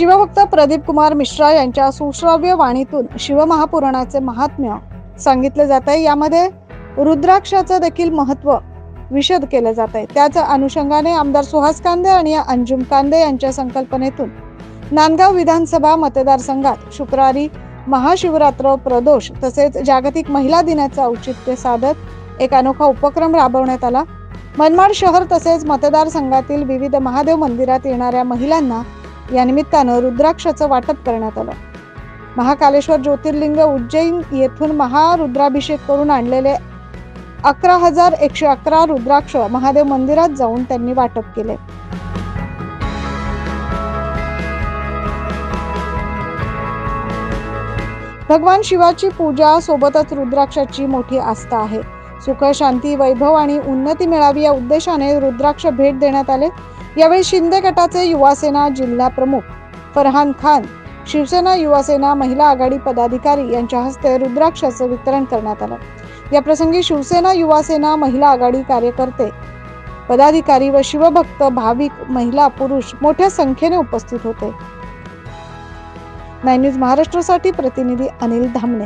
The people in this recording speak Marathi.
शिवभक्त प्रदीप कुमार मिश्रा यांच्या सुश्राव्य वाणीतून शिवमहापुराणाचे महात्म्य सांगितले जात आहे। यामध्ये रुद्राक्षाचं देखील महत्त्व विशद केले जात आहे। त्याच अनुषंगाने आमदार सुहास कांदे आणि अंजुम कांदे यांच्या संकल्पनेतून नांदगाव विधानसभा मतदारसंघात शुक्रवारी महाशिवरात्र प्रदोष तसेच जागतिक महिला दिनाचे औचित्य साधत एक अनोखा उपक्रम राबवण्यात आला। मनमाड शहर तसेच मतदारसंघातील विविध महादेव मंदिरात येणाऱ्या महिलांना या निमित्तानं रुद्राक्षाचं वाटप करण्यात आलं। महाकालेश्वर ज्योतिर्लिंग उज्जैन येथून महारुद्राभिषेक करून आणलेले 11,111 रुद्राक्ष महादेव मंदिरात जाऊन त्यांनी वाटप केले। भगवान शिवाची पूजा सोबतच रुद्राक्षाची मोठी आस्था आहे। सुख, शांती, वैभव आणि उन्नती मिळावी या उद्देशाने रुद्राक्ष भेट देण्यात आले। यावेळी शिंदे गटाचे युवासेना जिल्हा प्रमुख फरहान खान, शिवसेना युवासेना महिला आघाडी पदाधिकारी यांच्या हस्ते रुद्राक्षाचं वितरण करण्यात आलं। या प्रसंगी शिवसेना युवासेना महिला आघाडी कार्यकर्ते, पदाधिकारी व शिवभक्त भाविक महिला पुरुष मोठ्या संख्येने उपस्थित होते। 9 न्यूज महाराष्ट्रासाठी प्रतिनिधी अनिल धामणे।